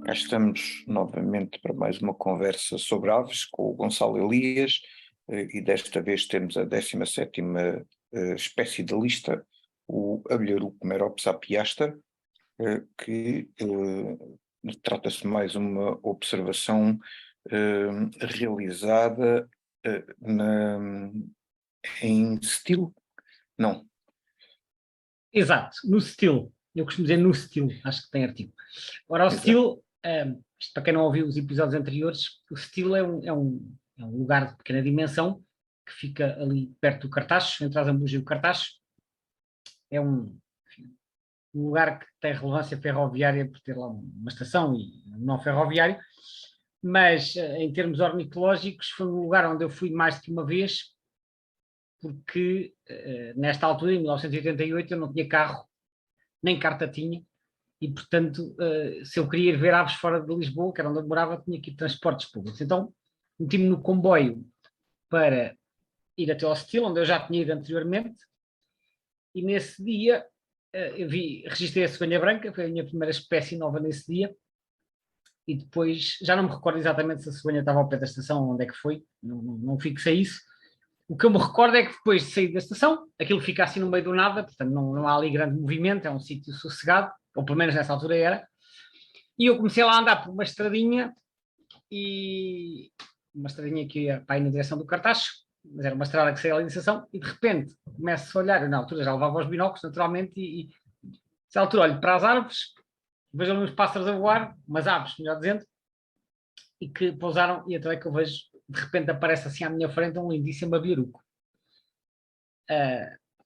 Cá estamos novamente para mais uma conversa sobre aves com o Gonçalo Elias, e desta vez temos a 17ª espécie da lista, o abelharuco Merops apiaster, que trata-se de mais uma observação realizada em Setil. Não, Exato, no Setil. Eu costumo dizer no Setil, acho que tem artigo. Ora, o exato. Setil, isto para quem não ouviu os episódios anteriores, o Setil é um lugar de pequena dimensão que fica ali perto do Cartacho, entre a Zambuja e o Cartacho. É enfim, um lugar que tem relevância ferroviária por ter lá uma estação e não ferroviário, mas em termos ornitológicos foi um lugar onde eu fui mais do que uma vez, porque nesta altura, em 1988, eu não tinha carro, nem carta tinha, e portanto, se eu queria ir ver aves fora de Lisboa, que era onde eu morava, tinha que ir de transportes públicos. Então, meti-me no comboio para ir até ao Setil, onde eu já tinha ido anteriormente, e nesse dia registrei a cegonha branca, foi a minha primeira espécie nova nesse dia, e depois, já não me recordo exatamente se a cegonha estava ao pé da estação, onde é que foi, não fixei isso. O que eu me recordo é que depois de sair da estação, aquilo fica assim no meio do nada, portanto não há ali grande movimento, é um sítio sossegado, ou pelo menos nessa altura era, e eu comecei lá a andar por uma estradinha, e uma estradinha que ia para ir na direção do Cartacho, mas era uma estrada que saía ali da estação, e de repente começo a olhar, eu na altura já levava os binóculos naturalmente, e nessa altura olho para as árvores, vejo ali uns pássaros a voar, umas aves, melhor dizendo, e que pousaram, e até que eu vejo, de repente aparece assim à minha frente um lindíssimo abelharuco.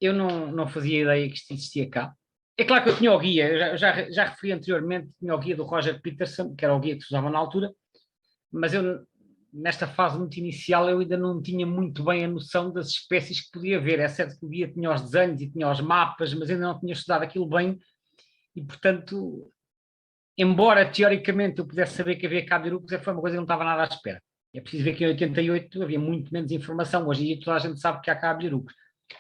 Eu não fazia ideia que isto existia cá. É claro que eu tinha o guia, eu já referi anteriormente, tinha o guia do Roger Peterson, que era o guia que se usava na altura, mas eu, nesta fase muito inicial, eu ainda não tinha muito bem a noção das espécies que podia ver. É certo que o guia tinha os desenhos e tinha os mapas, mas ainda não tinha estudado aquilo bem, e portanto, embora teoricamente eu pudesse saber que havia cabirucos, foi uma coisa que eu não estava nada à espera. É preciso ver que em 88 havia muito menos informação, hoje em dia toda a gente sabe que há cabirucos.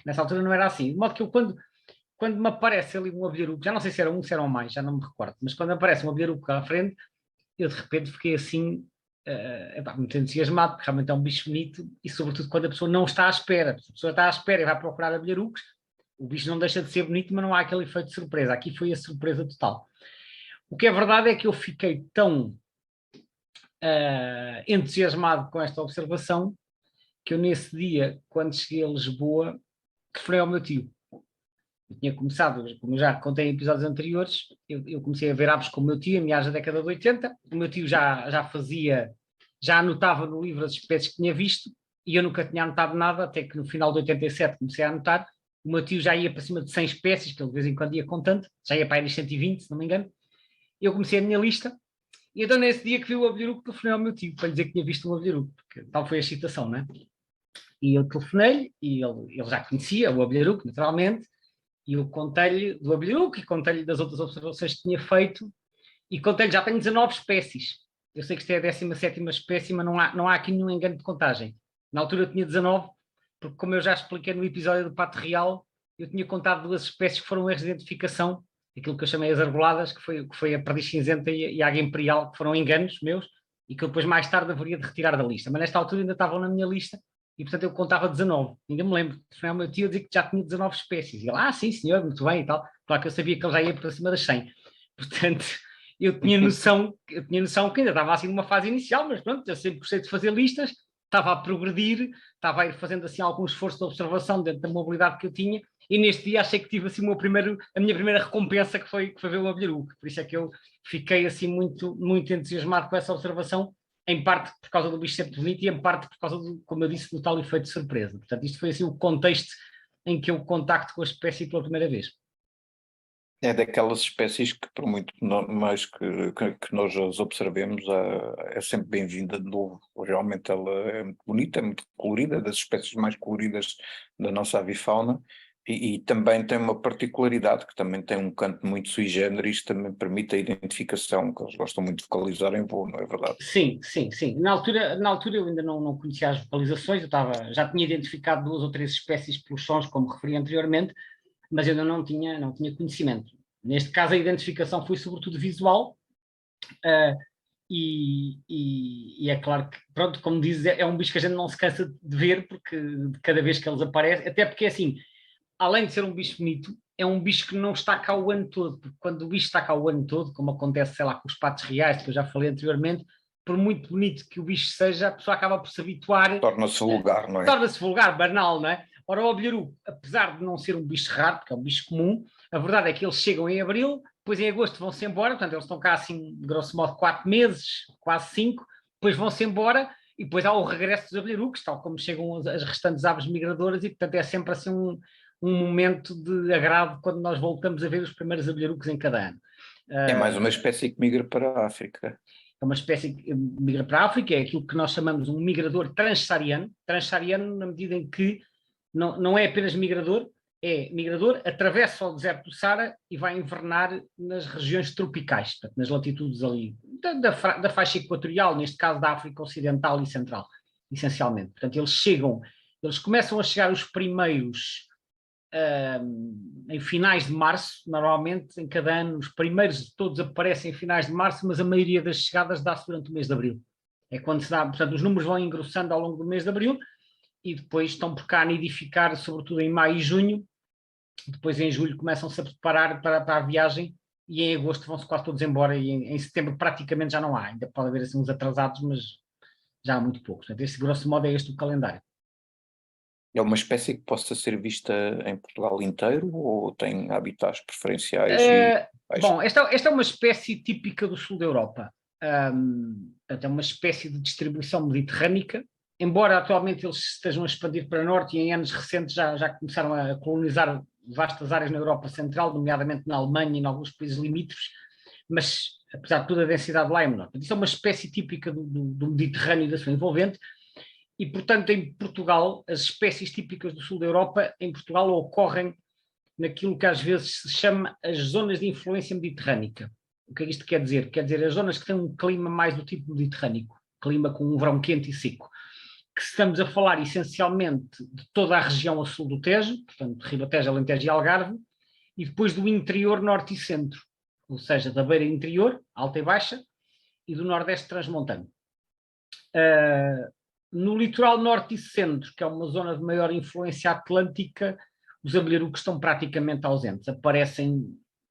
Nessa altura não era assim, de modo que eu quando me aparece ali um abelharuco, já não sei se era um, se eram mais, já não me recordo, mas quando aparece um abelharuco à frente, eu de repente fiquei assim, muito entusiasmado, porque realmente é um bicho bonito, e sobretudo quando a pessoa não está à espera. Se a pessoa está à espera e vai procurar abelharucos, o bicho não deixa de ser bonito, mas não há aquele efeito de surpresa. Aqui foi a surpresa total. O que é verdade é que eu fiquei tão entusiasmado com esta observação, que eu nesse dia, quando cheguei a Lisboa, referi ao meu tio. Eu tinha começado, como eu já contei em episódios anteriores, eu comecei a ver aves com o meu tio, em meados da década de 80. O meu tio já anotava no livro as espécies que tinha visto, e eu nunca tinha anotado nada, até que no final de 87 comecei a anotar. O meu tio já ia para cima de 100 espécies, que ele de vez em quando ia contando, já ia para aí nos 120, se não me engano. Eu comecei a minha lista, e então nesse dia que vi o abelharuco, telefonei ao meu tio, para lhe dizer que tinha visto um abelharuco, porque tal foi a excitação, não é? E eu telefonei-lhe, e ele já conhecia o abelharuco, naturalmente, e eu contei-lhe do abelharuco e contei-lhe das outras observações que tinha feito, e contei-lhe, já tenho 19 espécies. Eu sei que isto é a 17ª espécie, mas não há aqui nenhum engano de contagem. Na altura eu tinha 19, porque como eu já expliquei no episódio do Pato Real, eu tinha contado 2 espécies que foram erros de identificação, aquilo que eu chamei as argoladas, que foi a perdiz cinzenta e a águia imperial, que foram enganos meus, e que eu depois mais tarde haveria de retirar da lista. Mas nesta altura ainda estavam na minha lista, e portanto eu contava 19, ainda me lembro. Foi ao meu tio dizer que já tinha 19 espécies. E ele, sim senhor, muito bem e tal. Claro que eu sabia que ele já ia para cima das 100. Portanto, eu tinha noção que ainda estava assim numa fase inicial, mas pronto, eu sempre gostei de fazer listas, estava a progredir, estava a ir fazendo assim algum esforço de observação dentro da mobilidade que eu tinha, e neste dia achei que tive assim a minha primeira recompensa, que foi ver o abelharuco. Por isso é que eu fiquei assim muito, muito entusiasmado com essa observação, em parte por causa do bicho ser bonito e em parte por causa, como eu disse, do tal efeito de surpresa. Portanto, isto foi assim o contexto em que eu contacto com a espécie pela primeira vez. É daquelas espécies que, por muito mais que nós as observemos, é sempre bem-vinda de novo. Realmente ela é muito bonita, é muito colorida, das espécies mais coloridas da nossa avifauna, e também tem uma particularidade, que também tem um canto muito sui generis, também permite a identificação, que eles gostam muito de vocalizar em voo, não é verdade? Sim. Na altura eu ainda não conhecia as vocalizações, já tinha identificado 2 ou 3 espécies pelos sons, como referi anteriormente, mas eu ainda não tinha conhecimento. Neste caso, a identificação foi sobretudo visual, E é claro que, pronto, como dizes, é um bicho que a gente não se cansa de ver, porque de cada vez que eles aparecem, até porque assim, além de ser um bicho bonito, é um bicho que não está cá o ano todo, porque quando o bicho está cá o ano todo, como acontece, sei lá, com os patos reais, que eu já falei anteriormente, por muito bonito que o bicho seja, a pessoa acaba por se habituar. Torna-se vulgar, não é? Torna-se vulgar, banal, não é? Ora, o abelharuco, apesar de não ser um bicho raro, porque é um bicho comum, a verdade é que eles chegam em abril, depois em agosto vão-se embora, portanto eles estão cá assim, grosso modo, 4 meses, quase 5, depois vão-se embora e depois há o regresso dos abelharucos, tal como chegam as restantes aves migradoras, e portanto é sempre assim um momento de agrado quando nós voltamos a ver os primeiros abelharucos em cada ano. É mais uma espécie que migra para a África. É uma espécie que migra para a África, é aquilo que nós chamamos um migrador transsaariano na medida em que não é apenas migrador, é migrador, atravessa o deserto do Saara e vai invernar nas regiões tropicais, portanto, nas latitudes ali da faixa equatorial, neste caso da África Ocidental e Central, essencialmente. Portanto, eles começam a chegar os primeiros em finais de março, normalmente em cada ano os primeiros de todos aparecem em finais de março, mas a maioria das chegadas dá-se durante o mês de abril. É quando se dá, portanto, os números vão engrossando ao longo do mês de abril e depois estão por cá a nidificar, sobretudo em maio e junho. Depois em julho começam-se a preparar para a viagem e em agosto vão-se quase todos embora e em setembro praticamente já não há. Ainda pode haver assim uns atrasados, mas já há muito poucos. Portanto, esse grosso modo é este o calendário. É uma espécie que possa ser vista em Portugal inteiro ou tem habitats preferenciais Bom, esta é uma espécie típica do sul da Europa. Portanto, é uma espécie de distribuição mediterrânica, embora atualmente eles estejam a expandir para norte e em anos recentes já começaram a colonizar vastas áreas na Europa Central, nomeadamente na Alemanha e em alguns países limítrofes, mas apesar de tudo a densidade lá é menor. Isso é uma espécie típica do Mediterrâneo e da sua envolvente, e portanto em Portugal, as espécies típicas do sul da Europa, em Portugal ocorrem naquilo que às vezes se chama as zonas de influência mediterrânica. O que é que isto quer dizer? Quer dizer as zonas que têm um clima mais do tipo mediterrâneo, clima com um verão quente e seco, que estamos a falar essencialmente de toda a região a sul do Tejo, portanto Ribatejo, Alentejo e Algarve, e depois do interior norte e centro, ou seja, da beira interior, alta e baixa, e do nordeste transmontano. No litoral norte e centro, que é uma zona de maior influência atlântica, os abelharucos estão praticamente ausentes.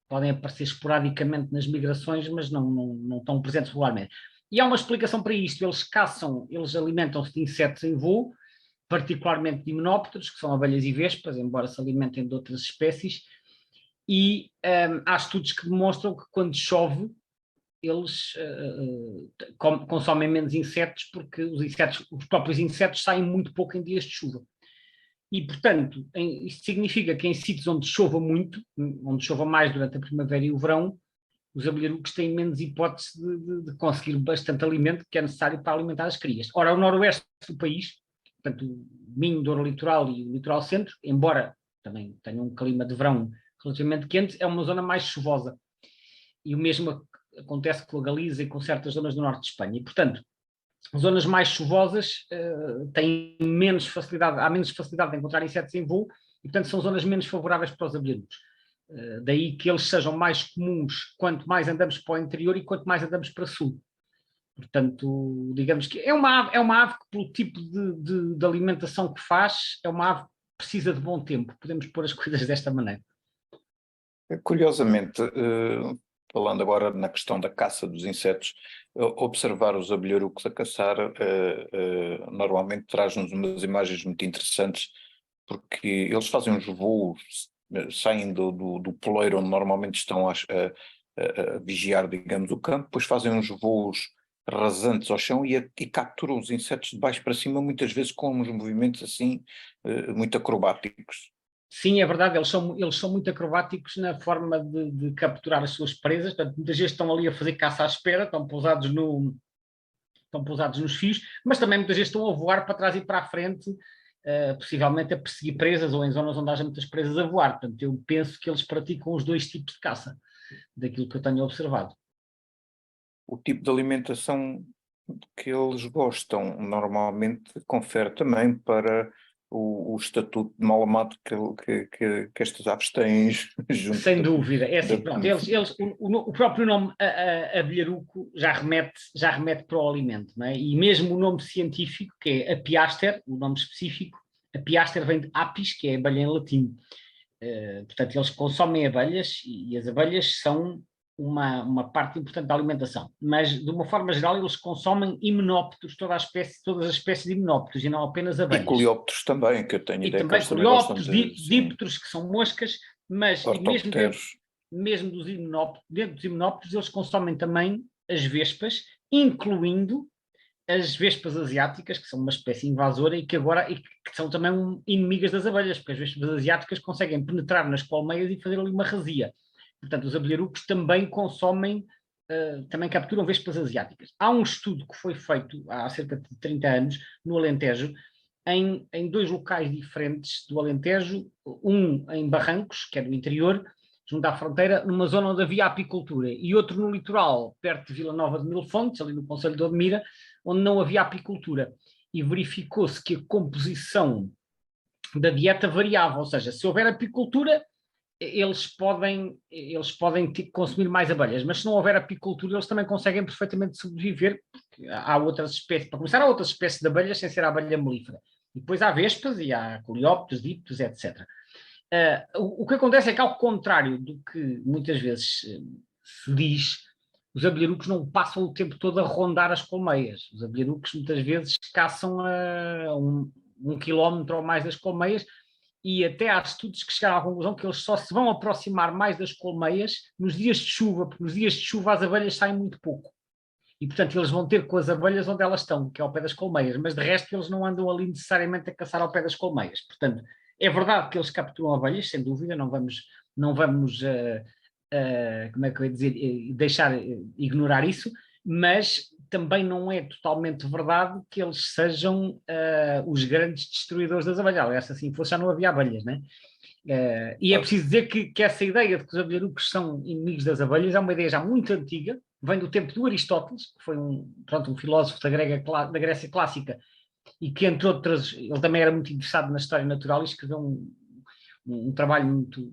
Podem aparecer esporadicamente nas migrações, mas não estão presentes regularmente. E há uma explicação para isto. Eles alimentam-se de insetos em voo, particularmente de himenópteros, que são abelhas e vespas, embora se alimentem de outras espécies. E há estudos que demonstram que quando chove, eles consomem menos insetos, porque os próprios insetos saem muito pouco em dias de chuva. E, portanto, isto significa que em sítios onde chova muito, onde chova mais durante a primavera e o verão, os abelharucos têm menos hipótese de conseguir bastante alimento que é necessário para alimentar as crias. Ora, o noroeste do país, portanto, o Minho, Douro Litoral e o Litoral Centro, embora também tenha um clima de verão relativamente quente, é uma zona mais chuvosa. E o mesmo acontece com a Galiza e com certas zonas do norte de Espanha. E, portanto, zonas mais chuvosas têm há menos facilidade de encontrar insetos em voo e, portanto, são zonas menos favoráveis para os abelharucos. Daí que eles sejam mais comuns quanto mais andamos para o interior e quanto mais andamos para sul. Portanto, digamos que é uma ave que, pelo tipo de alimentação que faz, é uma ave que precisa de bom tempo. Podemos pôr as coisas desta maneira. Curiosamente, falando agora na questão da caça dos insetos, observar os abelharucos a caçar normalmente traz-nos umas imagens muito interessantes, porque eles fazem uns voos, saem do poleiro onde normalmente estão a vigiar, digamos, o campo, depois fazem uns voos rasantes ao chão e capturam os insetos de baixo para cima, muitas vezes com uns movimentos assim muito acrobáticos. Sim, é verdade, eles são muito acrobáticos na forma de capturar as suas presas, portanto, muitas vezes estão ali a fazer caça à espera, estão pousados nos fios, mas também muitas vezes estão a voar para trás e para a frente, possivelmente a perseguir presas ou em zonas onde haja muitas presas a voar. Portanto, eu penso que eles praticam os dois tipos de caça, daquilo que eu tenho observado. O tipo de alimentação que eles gostam normalmente confere também para o estatuto de mau amado que estas aves têm junto. Sem dúvida, é assim, pronto, o próprio nome abelharuco já remete para o alimento, não é? E mesmo o nome científico, que é Apiaster, o nome específico, Apiaster vem de apis, que é abelha em latim. Portanto, eles consomem abelhas e as abelhas são uma parte importante da alimentação, mas de uma forma geral eles consomem himenópteros, todas as espécies de himenópteros e não apenas abelhas. E coleópteros também, que eu tenho ideia que eles também coleópteros, dípteros, que são moscas, mas mesmo dentro dos himenópteros eles consomem também as vespas, incluindo as vespas asiáticas, que são uma espécie invasora e que são também inimigas das abelhas, porque as vespas asiáticas conseguem penetrar nas colmeias e fazer ali uma razia. Portanto, os abelharucos também consomem, também capturam vespas asiáticas. Há um estudo que foi feito há cerca de 30 anos, no Alentejo, em 2 locais diferentes do Alentejo, um em Barrancos, que é do interior, junto à fronteira, numa zona onde havia apicultura, e outro no litoral, perto de Vila Nova de Mil Fontes, ali no concelho de Odmira, onde não havia apicultura. E verificou-se que a composição da dieta variava, ou seja, se houver apicultura, eles podem consumir mais abelhas, mas se não houver apicultura, eles também conseguem perfeitamente sobreviver, porque há outras espécies, para começar, há outras espécies de abelhas sem ser a abelha melífera. E depois há vespas e há coleópteros, dípteros, etc. O que acontece é que, ao contrário do que muitas vezes se diz, os abelharucos não passam o tempo todo a rondar as colmeias. Os abelharucos muitas vezes caçam a 1 quilómetro ou mais das colmeias, e até há estudos que chegaram à conclusão que eles só se vão aproximar mais das colmeias nos dias de chuva, porque nos dias de chuva as abelhas saem muito pouco. E, portanto, eles vão ter com as abelhas onde elas estão, que é ao pé das colmeias, mas de resto eles não andam ali necessariamente a caçar ao pé das colmeias. Portanto, é verdade que eles capturam abelhas, sem dúvida, não vamos como é que eu ia dizer, ignorar isso, mas também não é totalmente verdade que eles sejam os grandes destruidores das abelhas. Aliás, se assim fosse, já não havia abelhas, né? E é preciso dizer que essa ideia de que os abelharucos são inimigos das abelhas é uma ideia já muito antiga, vem do tempo do Aristóteles, que foi um filósofo da Grécia Clássica, e que, entre outras, ele também era muito interessado na história natural e escreveu um trabalho muito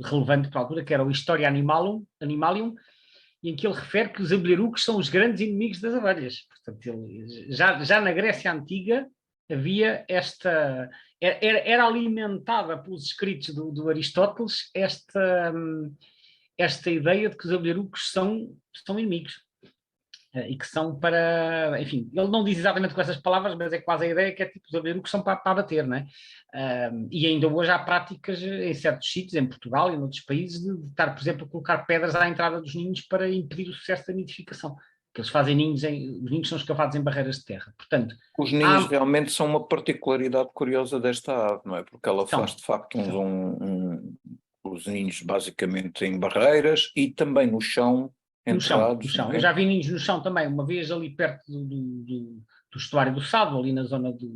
relevante para a altura, que era o Historia Animalium, em que ele refere que os abelharucos são os grandes inimigos das abelhas. Portanto, já na Grécia Antiga havia era alimentada pelos escritos do Aristóteles esta ideia de que os abelharucos são inimigos. E que são para, enfim, ele não diz exatamente com essas palavras, mas é quase a ideia que é tipo, os abelharucos são para bater, não é? E ainda hoje há práticas em certos sítios, em Portugal e em outros países, de estar, por exemplo, a colocar pedras à entrada dos ninhos para impedir o sucesso da nidificação. Que eles fazem ninhos, os ninhos são escavados em barreiras de terra. Portanto, os ninhos realmente são uma particularidade curiosa desta ave, não é? Porque ela faz, de facto, os ninhos basicamente em barreiras e também no chão. No chão. Eu já vi ninhos no chão também, uma vez ali perto do estuário do Sado, ali na zona de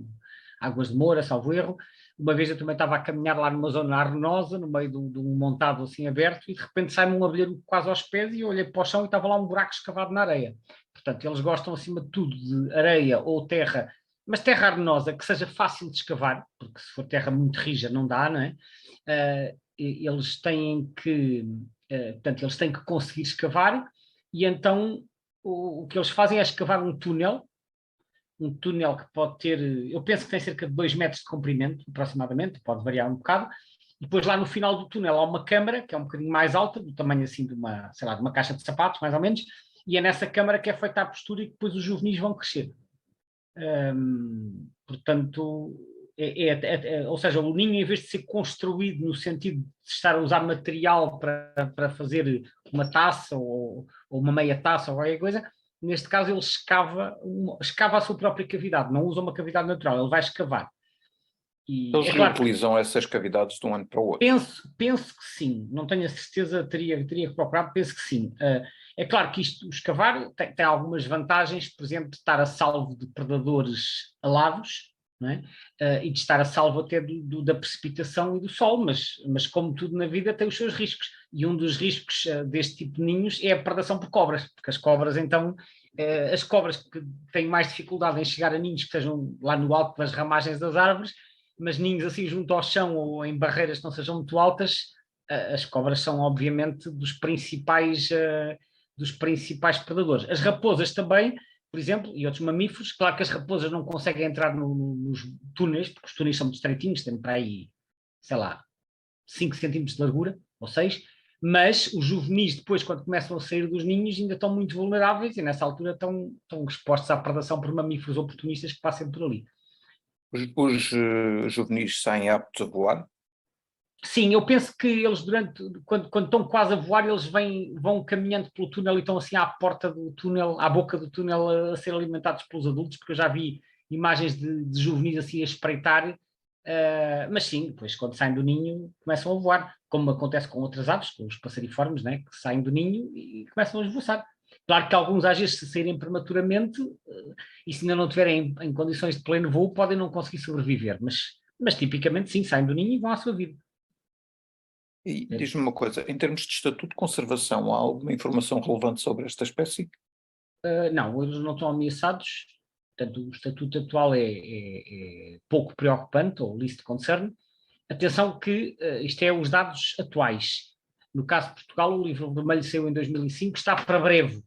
Águas de Moura, salvo erro. Uma vez eu também estava a caminhar lá numa zona arenosa, no meio de um montado assim aberto, e de repente sai-me um abelharuco quase aos pés e eu olhei para o chão e estava lá um buraco escavado na areia. Portanto, eles gostam acima de tudo de areia ou terra, mas terra arenosa que seja fácil de escavar, porque se for terra muito rija não dá, não é? Eles têm que conseguir escavar. E então o que eles fazem é escavar um túnel que pode ter, eu penso que tem cerca de 2 metros de comprimento, aproximadamente, pode variar um bocado, e depois lá no final do túnel há uma câmara, que é um bocadinho mais alta, do tamanho assim de uma caixa de sapatos, mais ou menos, e é nessa câmara que é feita a postura e que depois os juvenis vão crescer. Portanto, ou seja, o ninho, em vez de ser construído no sentido de estar a usar material para fazer uma taça ou uma meia taça ou qualquer coisa, neste caso ele escava a sua própria cavidade, não usa uma cavidade natural, ele vai escavar. E eles reutilizam essas cavidades de um ano para o outro? Penso que sim, não tenho a certeza, teria que procurar, penso que sim. É claro que o escavar tem algumas vantagens, por exemplo, de estar a salvo de predadores alados, não é? E de estar a salvo até da precipitação e do sol, mas como tudo na vida tem os seus riscos, e um dos riscos deste tipo de ninhos é a predação por cobras, porque as cobras então, as cobras que têm mais dificuldade em chegar a ninhos que estejam lá no alto das ramagens das árvores, mas ninhos assim junto ao chão ou em barreiras que não sejam muito altas, as cobras são obviamente dos principais predadores. As raposas também, por exemplo, e outros mamíferos, claro que as raposas não conseguem entrar nos túneis, porque os túneis são muito estreitinhos, têm para aí, sei lá, 5 centímetros de largura, ou 6, mas os juvenis depois, quando começam a sair dos ninhos, ainda estão muito vulneráveis e nessa altura estão expostos à predação por mamíferos oportunistas que passem por ali. Os juvenis saem aptos a voar? Sim, eu penso que eles quando estão quase a voar, eles vão caminhando pelo túnel e estão assim à porta do túnel, à boca do túnel a ser alimentados pelos adultos, porque eu já vi imagens de juvenis assim a espreitar, mas sim, depois quando saem do ninho começam a voar, como acontece com outras aves, com os passariformes, né, que saem do ninho e começam a esvoaçar. Claro que alguns às vezes se saírem prematuramente e se ainda não estiverem em condições de pleno voo podem não conseguir sobreviver, mas tipicamente sim, saem do ninho e vão à sua vida. E diz-me uma coisa, em termos de estatuto de conservação, há alguma informação relevante sobre esta espécie? Não, eles não estão ameaçados, portanto o estatuto atual é pouco preocupante, ou least concern. Atenção que isto é os dados atuais. No caso de Portugal, o livro vermelho saiu em 2005, está para breve,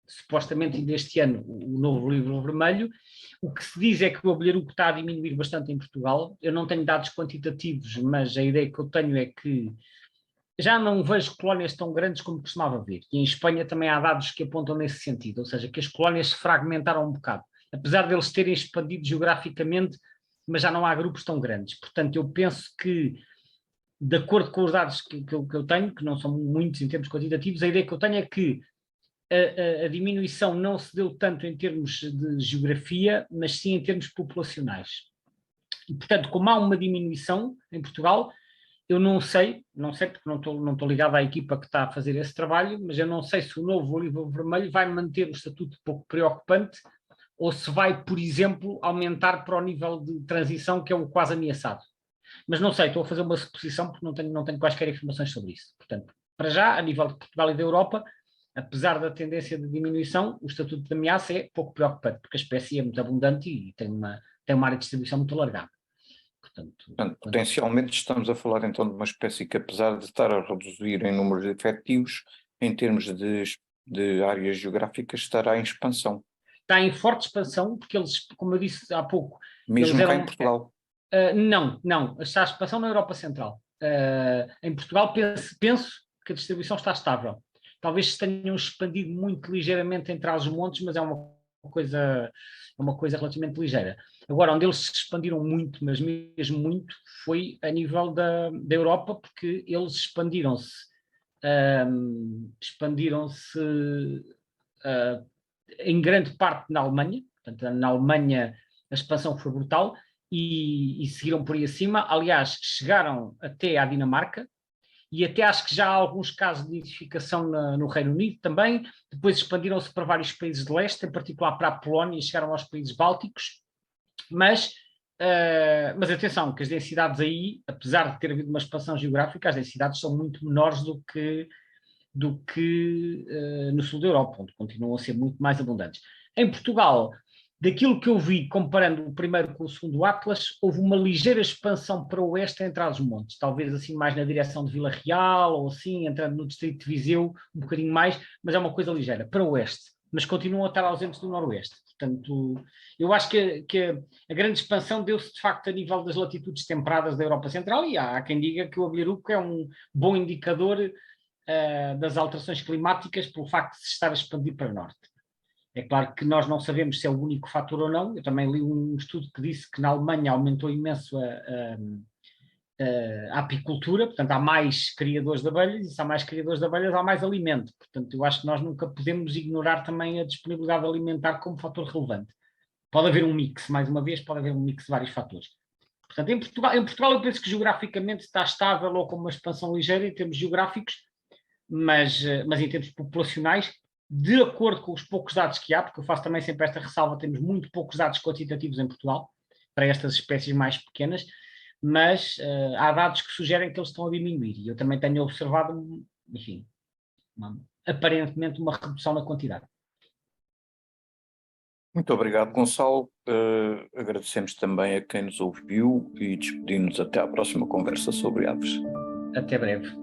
supostamente ainda este ano, o novo livro vermelho. O que se diz é que o abelharuco está a diminuir bastante em Portugal. Eu não tenho dados quantitativos, mas a ideia que eu tenho é que já não vejo colónias tão grandes como costumava ver. E em Espanha também há dados que apontam nesse sentido, ou seja, que as colónias se fragmentaram um bocado, apesar deles terem expandido geograficamente, mas já não há grupos tão grandes. Portanto, eu penso que, de acordo com os dados que eu tenho, que não são muitos em termos quantitativos, a ideia que eu tenho é que a diminuição não se deu tanto em termos de geografia, mas sim em termos populacionais. E, portanto, como há uma diminuição em Portugal, eu não sei porque não estou ligado à equipa que está a fazer esse trabalho, mas eu não sei se o novo livro vermelho vai manter o estatuto pouco preocupante ou se vai, por exemplo, aumentar para o nível de transição que é o quase ameaçado. Mas não sei, estou a fazer uma suposição porque não tenho quaisquer informações sobre isso. Portanto, para já, a nível de Portugal e da Europa, apesar da tendência de diminuição, o estatuto de ameaça é pouco preocupante, porque a espécie é muito abundante e tem uma área de distribuição muito alargada. Portanto, potencialmente estamos a falar então de uma espécie que, apesar de estar a reduzir em números efetivos, em termos de áreas geográficas, estará em expansão. Está em forte expansão, porque eles, como eu disse há pouco, eles Mesmo cá em eram. Portugal. Não, está a expansão na Europa Central. Em Portugal, penso que a distribuição está estável. Talvez se tenham expandido muito ligeiramente entre os montes, mas é uma coisa relativamente ligeira. Agora, onde eles se expandiram muito, mas mesmo muito, foi a nível da Europa, porque eles expandiram-se em grande parte na Alemanha. Portanto, na Alemanha a expansão foi brutal e seguiram por aí acima. Aliás, chegaram até à Dinamarca e até acho que já há alguns casos de identificação no Reino Unido também. Depois expandiram-se para vários países de leste, em particular para a Polónia, e chegaram aos países bálticos. Mas atenção, que as densidades aí, apesar de ter havido uma expansão geográfica, as densidades são muito menores do que no sul da Europa, onde continuam a ser muito mais abundantes. Em Portugal, daquilo que eu vi, comparando o primeiro com o segundo Atlas, houve uma ligeira expansão para o oeste entre os montes, talvez assim mais na direção de Vila Real, ou assim, entrando no distrito de Viseu, um bocadinho mais, mas é uma coisa ligeira, para o oeste, mas continuam a estar ausentes do noroeste. Portanto, eu acho que a grande expansão deu-se de facto a nível das latitudes temperadas da Europa Central, e há quem diga que o abelharuco é um bom indicador das alterações climáticas pelo facto de se estar a expandir para o norte. É claro que nós não sabemos se é o único fator ou não. Eu também li um estudo que disse que na Alemanha aumentou imenso a apicultura, portanto há mais criadores de abelhas, e se há mais criadores de abelhas há mais alimento. Portanto, eu acho que nós nunca podemos ignorar também a disponibilidade alimentar como fator relevante. Pode haver um mix, mais uma vez, pode haver um mix de vários fatores. Portanto, em Portugal eu penso que geograficamente está estável ou com uma expansão ligeira em termos geográficos, mas em termos populacionais, de acordo com os poucos dados que há, porque eu faço também sempre esta ressalva, temos muito poucos dados quantitativos em Portugal, para estas espécies mais pequenas, mas há dados que sugerem que eles estão a diminuir, e eu também tenho observado, enfim, aparentemente uma redução na quantidade. Muito obrigado, Gonçalo. Agradecemos também a quem nos ouviu e despedimos até à próxima conversa sobre aves. Até breve.